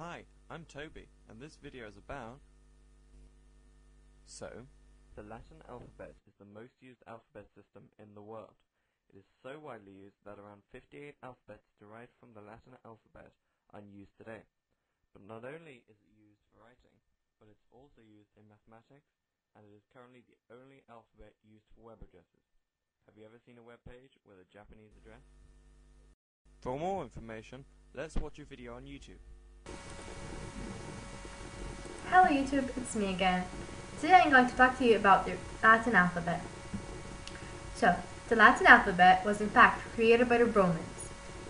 Hi, I'm Toby, and this video is about... The Latin alphabet is the most used alphabet system in the world. It is so widely used that around 58 alphabets derived from the Latin alphabet are used today. But not only is it used for writing, but it's also used in mathematics, and it is currently the only alphabet used for web addresses. Have you ever seen a web page with a Japanese address? For more information, let's watch a video on YouTube. Hello YouTube, it's me again. Today I'm going to talk to you about the Latin alphabet. So, the Latin alphabet was in fact created by the Romans,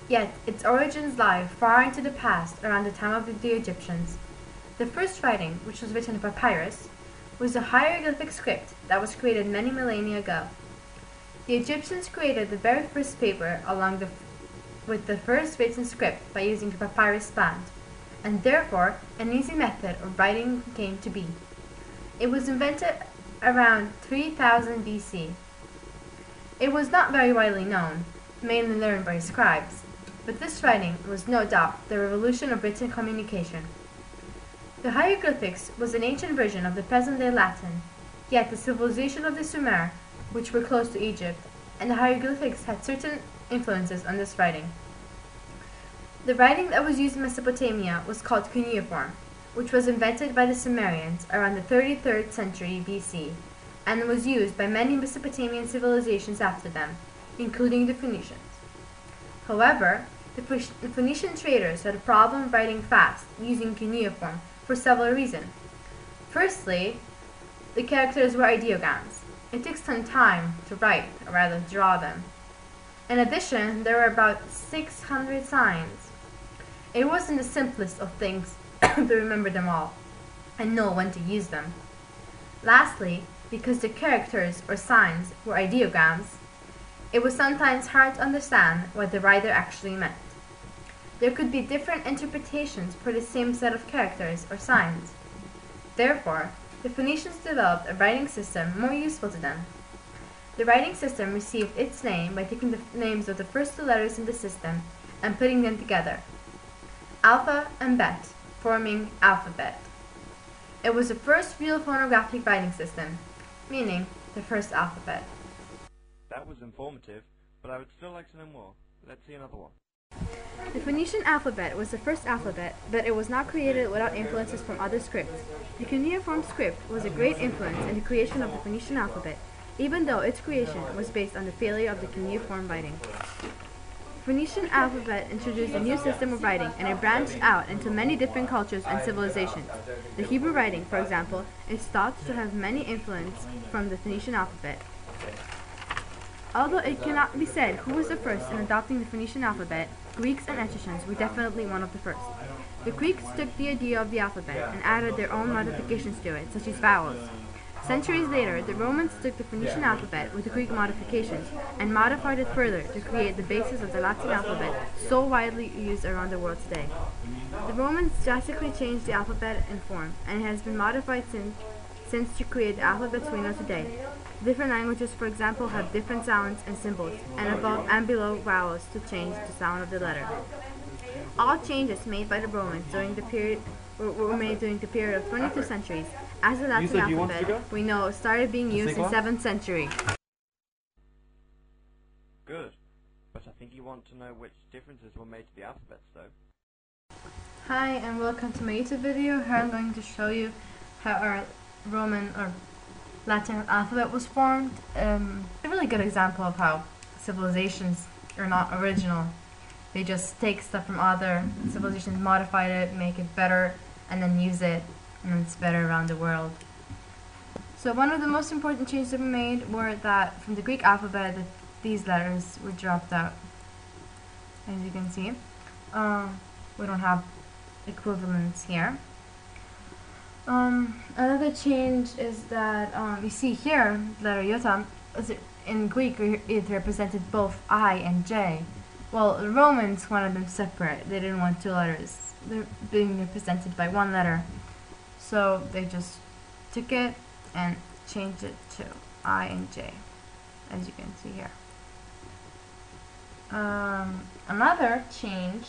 yet its origins lie far into the past around the time of the Egyptians. The first writing, which was written on papyrus, was a hieroglyphic script that was created many millennia ago. The Egyptians created the very first paper with the first written script by using the papyrus plant, and therefore an easy method of writing came to be. It was invented around 3000 BC. It was not very widely known, mainly learned by scribes, but this writing was no doubt the revolution of written communication. The hieroglyphics was an ancient version of the present-day Latin, yet the civilization of the Sumer, which were close to Egypt, and the hieroglyphics had certain influences on this writing. The writing that was used in Mesopotamia was called cuneiform, which was invented by the Sumerians around the 33rd century BC, and was used by many Mesopotamian civilizations after them, including the Phoenicians. However, the Phoenician traders had a problem writing fast using cuneiform for several reasons. Firstly, the characters were ideograms. It took some time to write, or rather draw them. In addition, there were about 600 signs. It wasn't the simplest of things to remember them all, and know when to use them. Lastly, because the characters or signs were ideograms, it was sometimes hard to understand what the writer actually meant. There could be different interpretations for the same set of characters or signs. Therefore, the Phoenicians developed a writing system more useful to them. The writing system received its name by taking the names of the first two letters in the system and putting them together, alpha and bet, forming alphabet. It was the first real phonographic writing system, meaning the first alphabet. That was informative, but I would still like to know more. Let's see another one. The Phoenician alphabet was the first alphabet, but it was not created without influences from other scripts. The cuneiform script was a great influence in the creation of the Phoenician alphabet, even though its creation was based on the failure of the cuneiform writing. The Phoenician alphabet introduced a new system of writing, and it branched out into many different cultures and civilizations. The Hebrew writing, for example, is thought to have many influence from the Phoenician alphabet. Although it cannot be said who was the first in adopting the Phoenician alphabet, Greeks and Etruscans were definitely one of the first. The Greeks took the idea of the alphabet and added their own modifications to it, such as vowels. Centuries later, the Romans took the Phoenician alphabet with the Greek modifications and modified it further to create the basis of the Latin alphabet so widely used around the world today. The Romans drastically changed the alphabet in form, and it has been modified since to create the alphabets we know today. Different languages, for example, have different sounds and symbols, and above and below vowels to change the sound of the letter. All changes made by the Romans during the period were made during the period of 22 centuries, as the Latin alphabet we know started being used in 7th century. Good, but I think you want to know which differences were made to the alphabets, though. Hi, and welcome to my YouTube video. Here I'm going to show you how our Roman or Latin alphabet was formed. A really good example of how civilizations are not original. They just take stuff from other civilizations, modify it, make it better, and then use it, and it's better around the world. So one of the most important changes that were made were that from the Greek alphabet, that these letters were dropped out. As you can see, we don't have equivalents here. Another change is that you see here, the letter iota, in Greek it represented both I and J. Well, the Romans wanted them separate. They didn't want two letters. They're being represented by one letter. So they just took it and changed it to I and J, as you can see here. Another change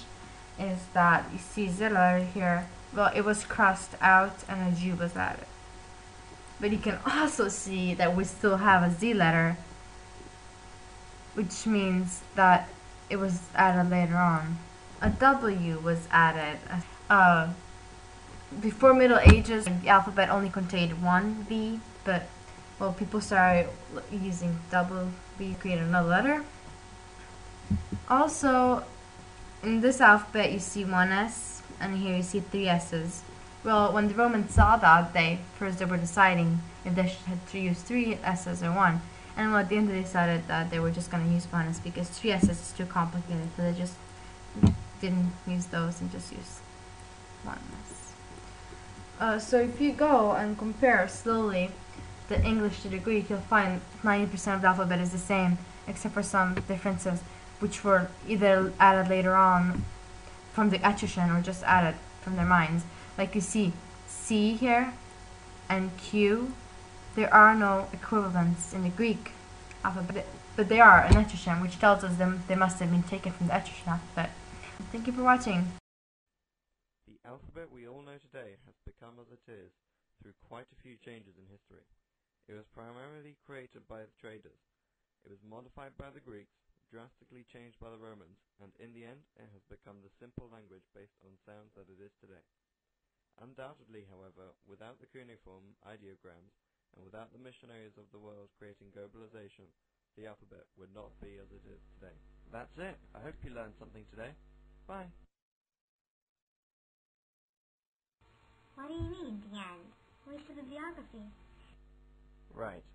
is that you see Z letter here. Well, it was crossed out and a G was added. But you can also see that we still have a Z letter, which means that it was added later on. A W was added. Before Middle Ages, the alphabet only contained one V, but well, people started using double V to create another letter. Also, in this alphabet you see one S, and here you see three S's. Well, when the Romans saw that, they were deciding if they should have to use three S's or one. And well, at the end they decided that they were just going to use one S because three S's is too complicated, so they just didn't use those and just used one S. So if you go and compare slowly the English to the Greek, you'll find 90% of the alphabet is the same, except for some differences, which were either added later on from the Etruscan or just added from their minds. Like you see C here and Q, there are no equivalents in the Greek alphabet, but they are in Etruscan, which tells us they must have been taken from the Etruscan alphabet. Thank you for watching. The alphabet we all know today has become as it is through quite a few changes in history. It was primarily created by the traders. It was modified by the Greeks, drastically changed by the Romans, and in the end it has become the simple language based on sounds that it is today. Undoubtedly, however, without the cuneiform ideograms, and without the missionaries of the world creating globalization, the alphabet would not be as it is today. That's it. I hope you learned something today. Bye. What do you mean, the end? Where's the bibliography? Right.